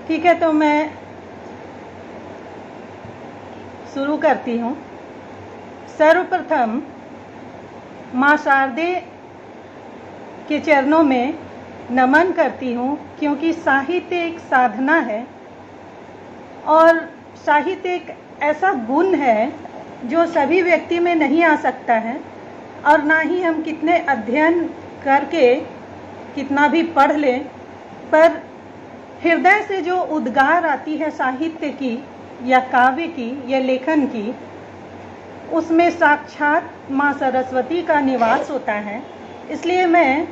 ठीक है, तो मैं शुरू करती हूँ। सर्वप्रथम माँ शारदे के चरणों में नमन करती हूँ, क्योंकि साहित्य एक साधना है और साहित्य एक ऐसा गुण है जो सभी व्यक्ति में नहीं आ सकता है, और ना ही हम कितने अध्ययन करके कितना भी पढ़ लें, पर हृदय से जो उद्गार आती है साहित्य की या काव्य की या लेखन की, उसमें साक्षात माँ सरस्वती का निवास होता है। इसलिए मैं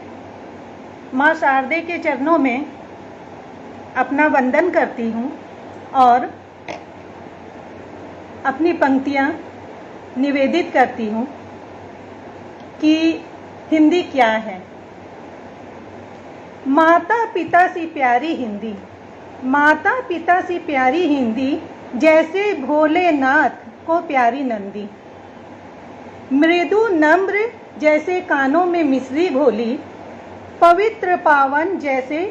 माँ शारदे के चरणों में अपना वंदन करती हूँ और अपनी पंक्तियाँ निवेदित करती हूँ कि हिंदी क्या है। माता पिता सी प्यारी हिंदी, माता पिता सी प्यारी हिंदी, जैसे भोलेनाथ को प्यारी नंदी। मृदु नम्र जैसे कानों में मिश्री घोली, पवित्र पावन जैसे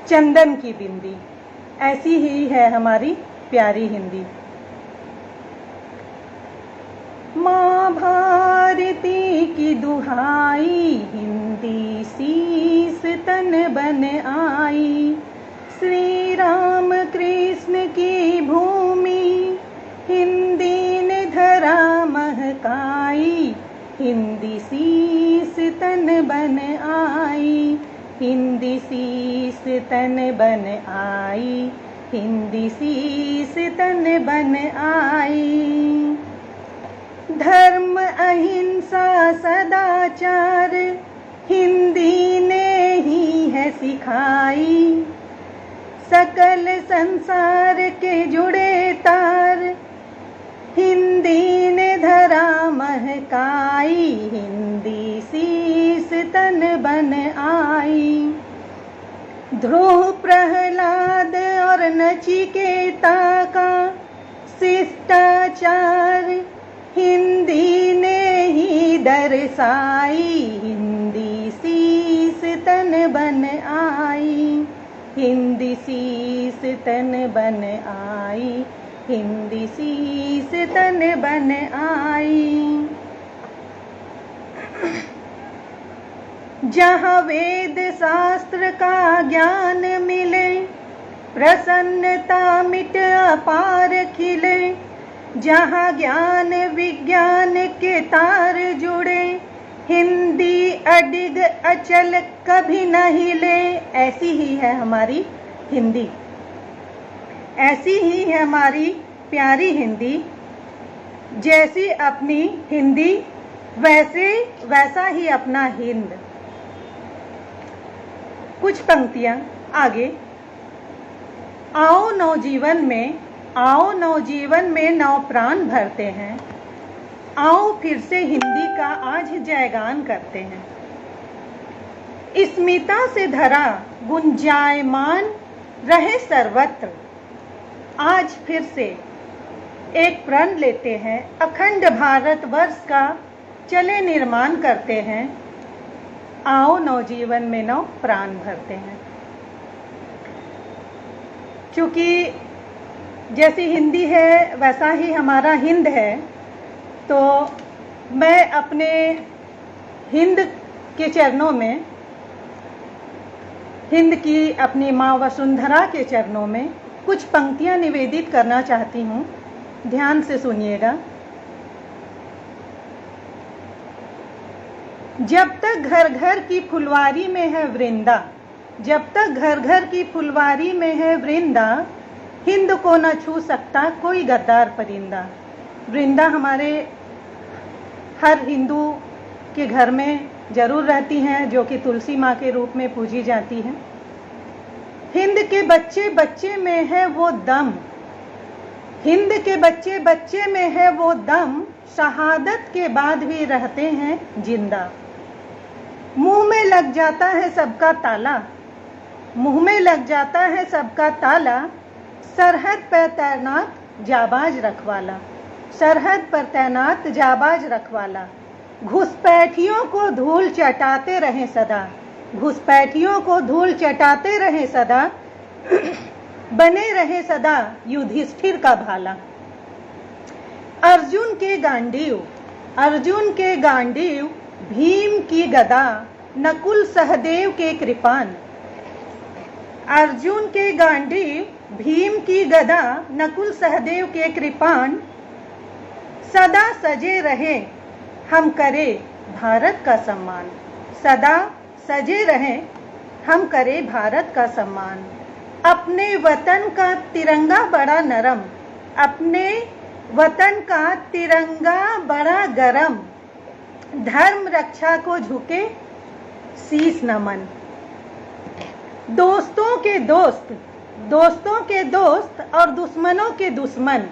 चंदन की बिंदी। ऐसी ही है हमारी प्यारी हिंदी। माँ भारती की दुहाई, हिंदी शीस तन बन आई। श्री राम कृष्ण की भूमि, हिंदी ने धरा महकाई। हिंदी शीस तन बन आई, हिंदी शीस तन बन आई, हिंदी शीस तन बन आई। धर्म अहिंसा सदाचार, हिंदी ने ही है सिखाई। सकल संसार के जुड़े तार, हिंदी ने धरा महकाई। हिंदी शीस तन बन आई। ध्रुव प्रहलाद और नचिकेता का शिष्टाचार, हिंदी ने ही दर्शाई। हिंदी शीस तन बन आई, हिंदी शीस तन बन आई, हिंदी शीस तन बन आई। जहाँ वेद शास्त्र का ज्ञान मिले, प्रसन्नता मिट अपार खिले। जहाँ ज्ञान विज्ञान के तार जुड़े, हिंदी अडिग अचल कभी न हिले। ऐसी ही है हमारी हिंदी, ऐसी ही है हमारी प्यारी हिंदी। जैसी अपनी हिंदी वैसा ही अपना हिंद। कुछ पंक्तियाँ आगे। आओ नवजीवन में, आओ नवजीवन में नव प्राण भरते हैं। आओ फिर से हिंदी का आज जयगान करते हैं। स्मिता से धरा गुंजायमान रहे सर्वत्र। आज फिर से एक प्रण लेते हैं, अखंड भारतवर्ष का चले निर्माण करते हैं। आओ नवजीवन में नव प्राण भरते हैं। चूँकि जैसी हिंदी है वैसा ही हमारा हिंद है, तो मैं अपने हिंद के चरणों में, हिंद की अपनी माँ वसुंधरा के चरणों में कुछ पंक्तियाँ निवेदित करना चाहती हूँ। ध्यान से सुनिएगा। जब तक घर घर की फुलवारी में है वृंदा, जब तक घर घर की फुलवारी में है वृंदा, हिंद को न छू सकता कोई गद्दार परिंदा। वृंदा हमारे हर हिंदू के घर में जरूर रहती हैं, जो कि तुलसी माँ के रूप में पूजी जाती हैं। हिंद के बच्चे बच्चे में है वो दम, हिंद के बच्चे बच्चे में है वो दम, शहादत के बाद भी रहते हैं जिंदा। मुंह में लग जाता है सबका ताला, मुंह में लग जाता है सबका ताला। सरहद पर तैनात जाबाज रखवाला, सरहद पर तैनात जाबाज रखवाला। घुसपैठियों को धूल चटाते रहें सदा, घुसपैठियों को धूल चटाते रहें सदा। बने रहे सदा युधिष्ठिर का भाला। अर्जुन के गांडीव भीम की गदा, नकुल सहदेव के कृपान। अर्जुन के गांडीव भीम की गदा, नकुल सहदेव के कृपान। सदा सजे रहे हम करे भारत का सम्मान। सदा सजे रहे हम करे भारत का सम्मान। अपने वतन का तिरंगा बड़ा नरम, अपने वतन का तिरंगा बड़ा गरम। धर्म रक्षा को झुके शीश नमन। दोस्तों के दोस्त और दुश्मनों के दुश्मन,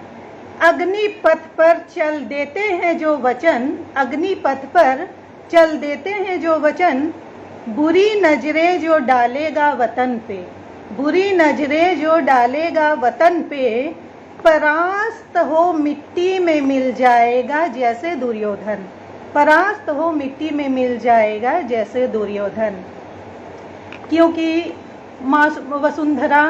अग्निपथ पर चल देते हैं जो वचन, अग्निपथ पर चल देते हैं जो वचन। बुरी नजरें जो डालेगा वतन पे, बुरी नजरें जो डालेगा वतन पे, परास्त हो मिट्टी में मिल जाएगा जैसे दुर्योधन। परास्त हो मिट्टी में मिल जाएगा जैसे दुर्योधन। क्योंकि माँ वसुंधरा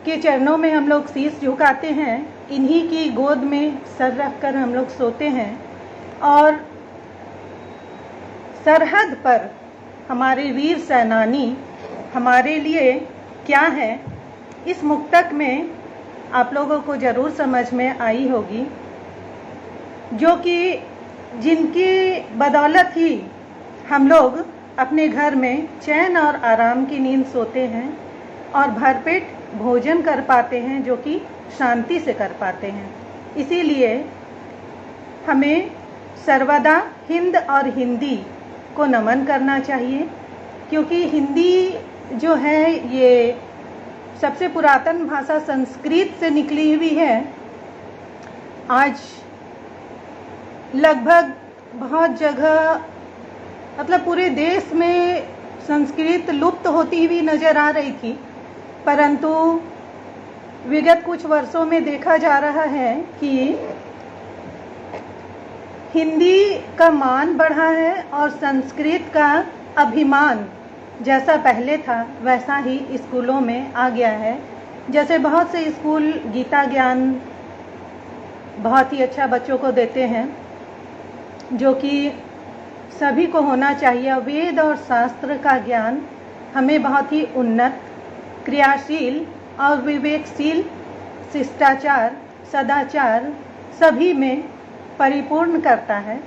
के चरणों में हम लोग शीश झुकाते हैं, इन्हीं की गोद में सर रखकर हम लोग सोते हैं। और सरहद पर हमारे वीर सेनानी हमारे लिए क्या है, इस मुक्तक में आप लोगों को ज़रूर समझ में आई होगी, जो कि जिनकी बदौलत ही हम लोग अपने घर में चैन और आराम की नींद सोते हैं और भरपेट भोजन कर पाते हैं, जो कि शांति से कर पाते हैं। इसीलिए हमें सर्वदा हिंद और हिंदी को नमन करना चाहिए, क्योंकि हिंदी जो है ये सबसे पुरातन भाषा संस्कृत से निकली हुई है। आज लगभग बहुत जगह मतलब पूरे देश में संस्कृत लुप्त होती हुई नज़र आ रही थी, परंतु विगत कुछ वर्षों में देखा जा रहा है कि हिंदी का मान बढ़ा है और संस्कृत का अभिमान जैसा पहले था वैसा ही स्कूलों में आ गया है। जैसे बहुत से स्कूल गीता ज्ञान बहुत ही अच्छा बच्चों को देते हैं, जो कि सभी को होना चाहिए। वेद और शास्त्र का ज्ञान हमें बहुत ही उन्नत, क्रियाशील और विवेकशील, शिष्टाचार, सदाचार सभी में परिपूर्ण करता है।